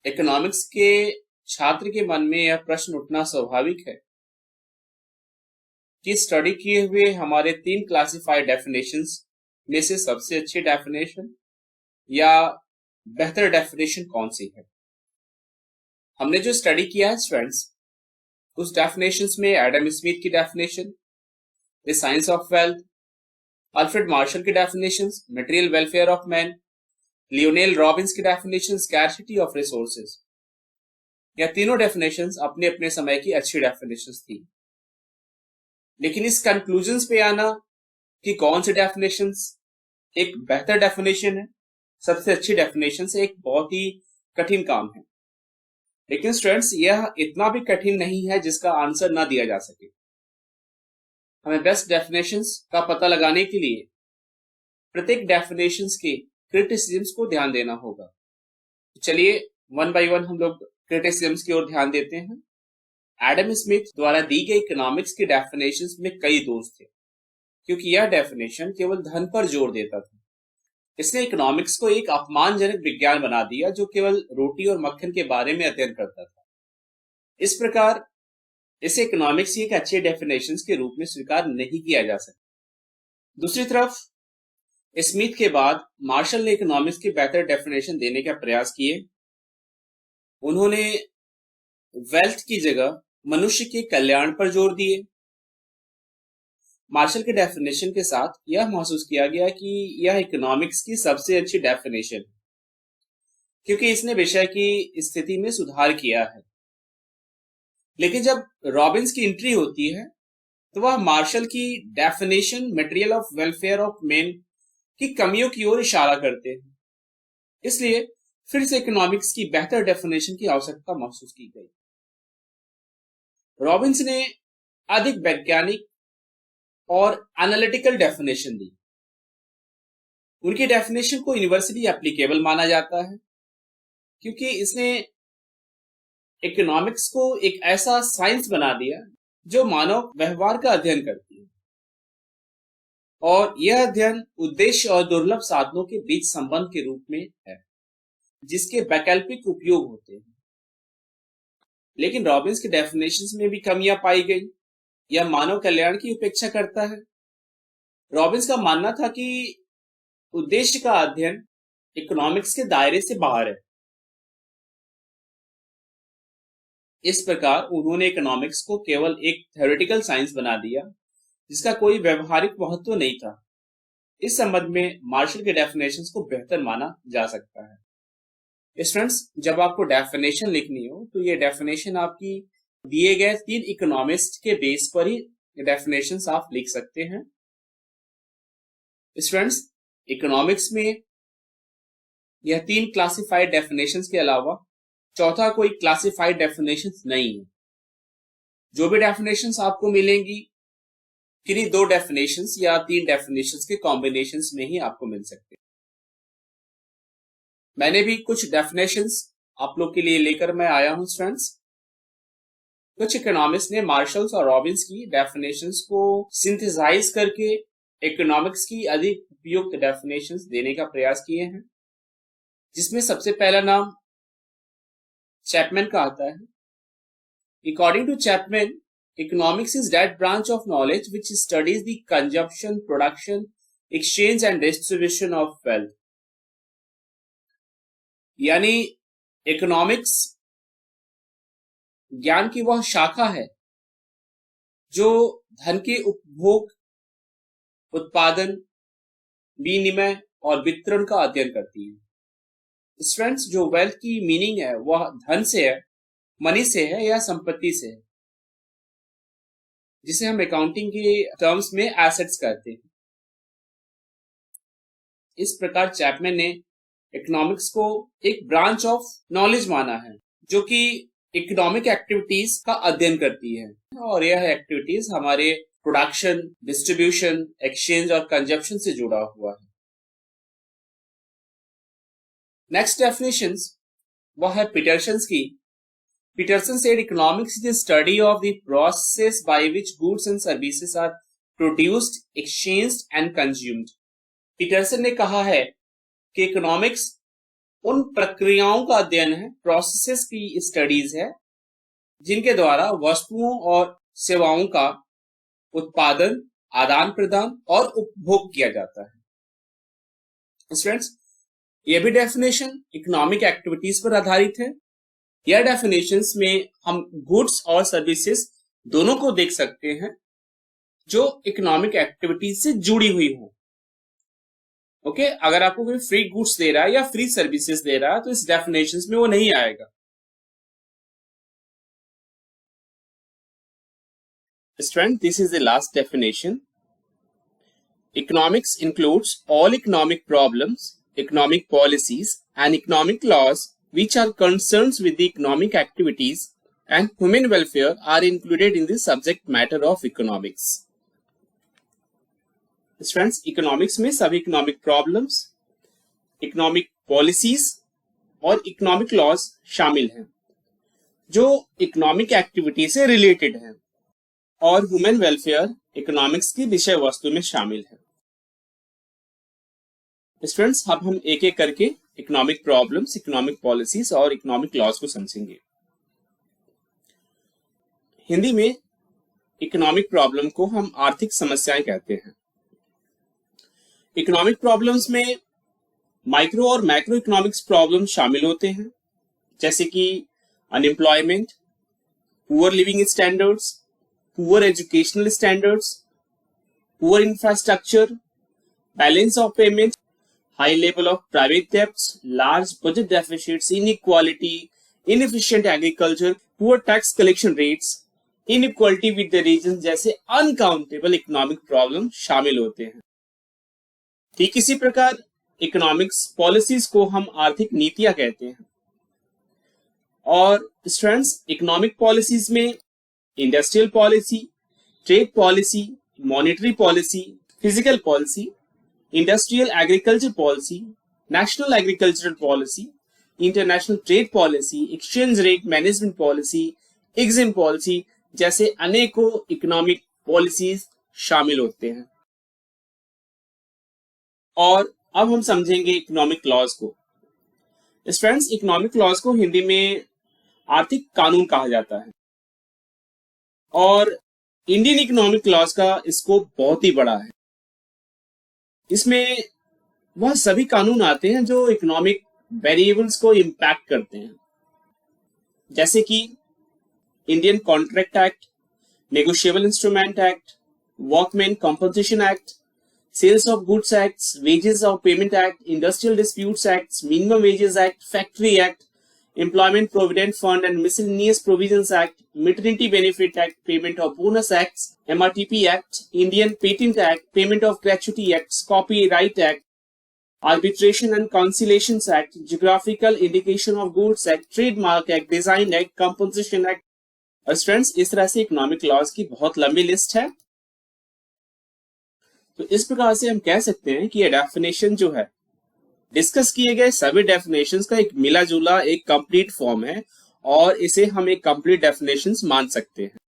Economics के छात्र के मन में यह प्रश्न उठना स्वाभाविक है कि स्टडी किए हुए हमारे 3 क्लासिफाइड डेफिनेशंस में से सबसे अच्छी डेफिनेशन या बेहतर डेफिनेशन कौन सी है। हमने जो स्टडी किया है स्टूडेंट्स, उस डेफिनेशंस में एडम स्मिथ की definition the science of wealth, Alfred Marshall की definitions material welfare of man, Lionel Robbins की डेफिनेशन स्कैर्सिटी ऑफ रिसोर्सेज, यह तीनों डेफिनेशंस अपने अपने समय की अच्छी डेफिनेशंस थी। लेकिन इस कंक्लूजन्स पे आना कि कौन सी डेफिनेशंस एक बेहतर डेफिनेशन है, सबसे अच्छी डेफिनेशन से, एक बहुत ही कठिन काम है। लेकिन स्टूडेंट्स, यह इतना भी कठिन नहीं है जिसका आंसर ना दिया जा सके। हमें बेस्ट डेफिनेशंस का पता लगाने के लिए प्रत्येक डेफिनेशंस के क्रिटिसिज्म्स को ध्यान देना होगा। चलिए वन बाय वन हम लोग क्रिटिसिज्म्स की ओर ध्यान देते हैं। एडम स्मिथ द्वारा दी गई इकोनॉमिक्स की डेफिनेशंस में कई दोष थे, क्योंकि यह डेफिनेशन केवल धन पर जोर देता था। इसने इकोनॉमिक्स को एक अपमानजनक विज्ञान बना दिया जो केवल रोटी और मक्खन के बारे में अध्ययन करता था। इस प्रकार इसे इकोनॉमिक्स की एक अच्छे डेफिनेशंस के रूप में स्वीकार नहीं किया जा सकता। दूसरी तरफ स्मिथ के बाद मार्शल ने इकोनॉमिक्स की बेहतर डेफिनेशन देने का प्रयास किए। उन्होंने वेल्थ की जगह मनुष्य के कल्याण पर जोर दिए। मार्शल के डेफिनेशन के साथ यह महसूस किया गया कि यह इकोनॉमिक्स की सबसे अच्छी डेफिनेशन है, क्योंकि इसने विषय की स्थिति में सुधार किया है। लेकिन जब रॉबिन्स की एंट्री होती है तो वह मार्शल की definition material of welfare of main की कमियों की ओर इशारा करते हैं। इसलिए फिर से इकोनॉमिक्स की बेहतर डेफिनेशन की आवश्यकता महसूस की गई। रॉबिन्स ने अधिक वैज्ञानिक और एनालिटिकल डेफिनेशन दी। उनकी डेफिनेशन को यूनिवर्सली एप्लीकेबल माना जाता है, क्योंकि इसने इकोनॉमिक्स को एक ऐसा साइंस बना दिया जो मानव व्यवहार का अध्ययन करती है, और यह अध्ययन उद्देश्य और दुर्लभ साधनों के बीच संबंध के रूप में है, जिसके वैकल्पिक उपयोग होते हैं। लेकिन रॉबिन्स के डेफिनेशंस में भी कमियां पाई गई। यह मानव कल्याण की उपेक्षा करता है। रॉबिन्स का मानना था कि उद्देश्य का अध्ययन इकोनॉमिक्स के दायरे से बाहर है। इस प्रकार उन्होंने इकोनॉमिक्स को केवल एक थ्योरेटिकल साइंस बना दिया जिसका कोई व्यवहारिक महत्व नहीं था। इस संबंध में मार्शल के डेफिनेशंस को बेहतर माना जा सकता है। स्टूडेंट्स, जब आपको डेफिनेशन लिखनी हो तो ये डेफिनेशन आपकी दिए गए 3 इकोनॉमिस्ट के बेस पर ही डेफिनेशंस आप लिख सकते हैं। स्टूडेंट्स, इकोनॉमिक्स में यह 3 क्लासिफाइड डेफिनेशंस के अलावा चौथा कोई क्लासिफाइड डेफिनेशंस नहीं है। जो भी डेफिनेशंस आपको मिलेंगी किन्हीं 2 डेफिनेशंस या 3 डेफिनेशंस के कॉम्बिनेशंस में ही आपको मिल सकते हैं। मैंने भी कुछ डेफिनेशंस आप लोग के लिए लेकर मैं आया हूं स्टूडेंट्स। कुछ इकोनॉमिस्ट ने मार्शल्स और रॉबिन्स की डेफिनेशंस को सिंथेसाइज करके इकोनॉमिक्स की अधिक उपयुक्त डेफिनेशंस देने का प्रयास किए हैं, जिसमें सबसे पहला नाम चैपमैन का आता है। According to Chapman, economics is that branch of knowledge which studies the consumption, production, exchange and distribution of wealth. यानी इकोनॉमिक्स ज्ञान की वह शाखा है जो धन के उपभोग, उत्पादन, विनिमय और वितरण का अध्ययन करती है। स्टूडेंट्स, जो वेल्थ की मीनिंग है वह धन से है, मनी से है या संपत्ति से है, जिसे हम अकाउंटिंग के टर्म्स में एसेट्स कहते हैं। इस प्रकार चैपमैन ने इकोनॉमिक्स को एक ब्रांच ऑफ नॉलेज माना है जो कि इकोनॉमिक एक्टिविटीज का अध्ययन करती है, और यह एक्टिविटीज हमारे प्रोडक्शन, डिस्ट्रीब्यूशन, एक्सचेंज और कंजप्शन से जुड़ा हुआ है। नेक्स्ट डेफिनेशन वह है पीटरसन की। Peterson said economics is the study of the process by which goods and services are produced, exchanged and consumed. Peterson ने कहा है कि इकोनॉमिक्स उन प्रक्रियाओं का अध्ययन है, प्रोसेसेस की स्टडीज है, जिनके द्वारा वस्तुओं और सेवाओं का उत्पादन, आदान प्रदान और उपभोग किया जाता है। स्टूडेंट्स, ये भी डेफिनेशन इकोनॉमिक एक्टिविटीज पर आधारित है। यह डेफिनेशंस में हम गुड्स और सर्विसेज दोनों को देख सकते हैं जो इकोनॉमिक एक्टिविटीज से जुड़ी हुई हो। ओके, अगर आपको कोई फ्री गुड्स दे रहा है या फ्री सर्विसेज दे रहा है तो इस डेफिनेशंस में वो नहीं आएगा। Student, this is the last definition. Economics includes all economic problems, economic policies, and economic laws which are concerns with the economic activities and human welfare are included in the subject matter of economics. Students, economics में सभी economic problems, economic policies और economic laws शामिल हैं जो economic activity से related हैं और human welfare economics की विषय वस्तु में शामिल है। स्टूडेंट्स, अब हम एक एक करके इकोनॉमिक प्रॉब्लम्स, इकोनॉमिक पॉलिसीज और इकोनॉमिक लॉज को समझेंगे। हिंदी में इकोनॉमिक प्रॉब्लम को हम आर्थिक समस्याएं कहते हैं। इकोनॉमिक प्रॉब्लम्स में माइक्रो और मैक्रो इकोनॉमिक्स प्रॉब्लम शामिल होते हैं, जैसे कि unemployment, poor leaving standards, poor educational standards, poor infrastructure, balance of payment, high level of private debts, large budget deficits, inequality, inefficient agriculture, poor tax collection rates, inequality with the regions जैसे uncountable economic problem शामिल होते हैं। ठीक इसी प्रकार economics policies को हम आर्थिक नीतियां कहते हैं। और स्टूडेंट्स, इकोनॉमिक पॉलिसीज में industrial policy, trade policy, monetary policy, physical policy, industrial agriculture policy, national agricultural policy, international trade policy, exchange rate management policy, EXIM policy जैसे अनेकों इकोनॉमिक पॉलिसीज शामिल होते हैं। और अब हम समझेंगे इकोनॉमिक लॉज को। स्टूडेंट्स, इकोनॉमिक लॉज को हिंदी में आर्थिक कानून कहा जाता है और इंडियन इकोनॉमिक लॉज का स्कोप बहुत ही बड़ा है। इसमें वह सभी कानून आते हैं जो इकोनॉमिक वेरिएबल्स को इंपैक्ट करते हैं, जैसे कि Indian contract act, negotiable instrument act, workman compensation act, sales of goods act, wages of payment act, industrial disputes act, minimum wages act, factory act, Employment Provident Fund and Miscellaneous Provisions Act, Maternity Benefit Act, Payment of Bonus Acts, MRTP Act, Indian Patent Act, Payment of Gratuity Act, Copyright Act, Arbitration and Conciliations Act, Geographical Indication of Goods Act, Trademark Act, Design Act, Compensation Act। और students, इस तरह से economic laws की बहुत लंबी list है। तो इस प्रकार से हम कह सकते हैं कि ये डेफिनेशन जो है, डिस्कस किए गए सभी डेफिनेशंस का एक मिला जुला एक कंप्लीट फॉर्म है और इसे हम एक कंप्लीट डेफिनेशंस मान सकते हैं।